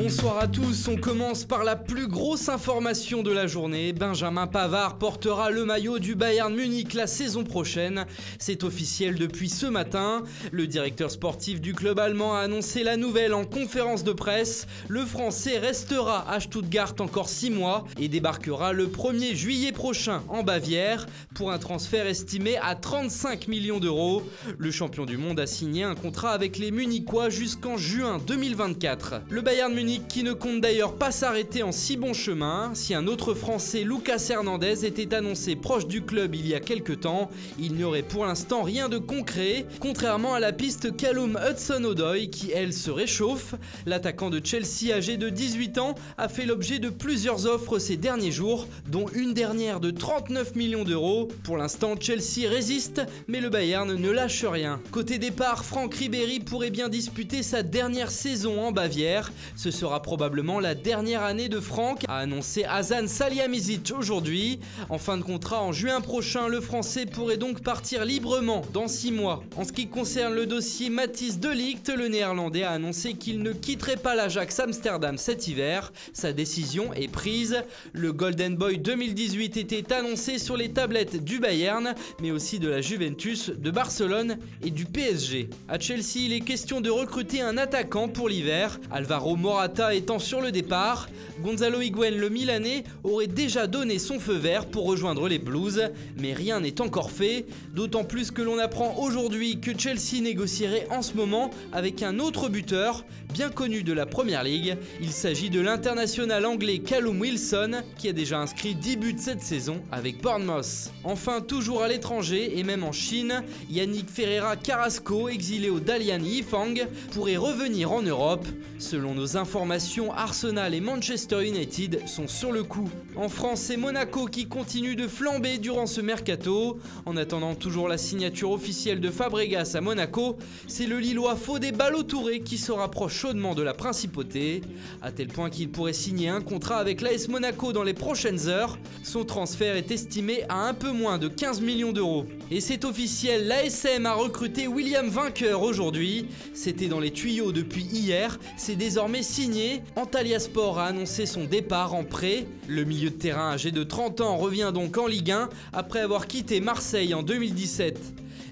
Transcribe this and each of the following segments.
Bonsoir à tous, on commence par la plus grosse information de la journée. Benjamin Pavard portera le maillot du Bayern Munich la saison prochaine. C'est officiel depuis ce matin. Le directeur sportif du club allemand a annoncé la nouvelle en conférence de presse. Le Français restera à Stuttgart encore 6 mois et débarquera le 1er juillet prochain en Bavière pour un transfert estimé à 35 millions d'euros. Le champion du monde a signé un contrat avec les Munichois jusqu'en juin 2024. Le Bayern Munich qui ne compte d'ailleurs pas s'arrêter en si bon chemin. Si un autre Français, Lucas Hernandez, était annoncé proche du club il y a quelques temps, il n'y aurait pour l'instant rien de concret, contrairement à la piste Callum Hudson-Odoi qui, elle, se réchauffe. L'attaquant de Chelsea âgé de 18 ans a fait l'objet de plusieurs offres ces derniers jours, dont une dernière de 39 millions d'euros. Pour l'instant, Chelsea résiste, mais le Bayern ne lâche rien. Côté départ, Franck Ribéry pourrait bien disputer sa dernière saison en Bavière. Ce sera probablement la dernière année de Franck, a annoncé Hasan Salihamidzic aujourd'hui. En fin de contrat en juin prochain, le Français pourrait donc partir librement dans 6 mois. En ce qui concerne le dossier Matthijs de Ligt, le Néerlandais a annoncé qu'il ne quitterait pas l'Ajax Amsterdam cet hiver. Sa décision est prise. Le Golden Boy 2018 était annoncé sur les tablettes du Bayern, mais aussi de la Juventus, de Barcelone et du PSG. À Chelsea, il est question de recruter un attaquant pour l'hiver. Alvaro Morata étant sur le départ, Gonzalo Higuaín, le Milanais, aurait déjà donné son feu vert pour rejoindre les Blues, mais rien n'est encore fait, d'autant plus que l'on apprend aujourd'hui que Chelsea négocierait en ce moment avec un autre buteur, bien connu de la Premier League. Il s'agit de l'international anglais Callum Wilson, qui a déjà inscrit 10 buts cette saison avec Bournemouth. Enfin, toujours à l'étranger et même en Chine, Yannick Ferreira Carrasco, exilé au Dalian Yifang, pourrait revenir en Europe. Selon nos informations, Arsenal et Manchester United sont sur le coup. En France, c'est Monaco qui continue de flamber durant ce mercato. En attendant toujours la signature officielle de Fabregas à Monaco, c'est le Lillois Fodé Ballo-Touré qui se rapproche chaudement de la principauté, à tel point qu'il pourrait signer un contrat avec l'AS Monaco dans les prochaines heures. Son transfert est estimé à un peu moins de 15 millions d'euros. Et c'est officiel, l'ASM a recruté William Vainqueur aujourd'hui. C'était dans les tuyaux depuis hier, c'est désormais signé. Antalyaspor a annoncé son départ en prêt. Le milieu de terrain âgé de 30 ans revient donc en Ligue 1 après avoir quitté Marseille en 2017.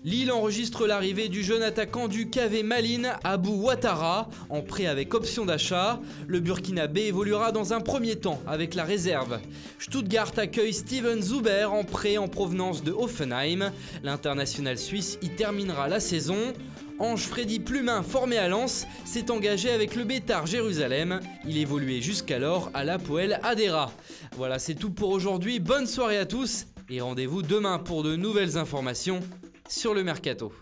Lille enregistre l'arrivée du jeune attaquant du KV Malines, Abou Ouattara, en prêt avec option d'achat. Le Burkinabé évoluera dans un premier temps avec la réserve. Stuttgart accueille Steven Zuber en prêt en provenance de Hoffenheim. L'international suisse y terminera la saison. Ange Freddy Plumin, formé à Lens, s'est engagé avec le Beitar Jérusalem. Il évoluait jusqu'alors à l'Hapoel Hadera. Voilà, c'est tout pour aujourd'hui. Bonne soirée à tous et rendez-vous demain pour de nouvelles informations sur le Mercato.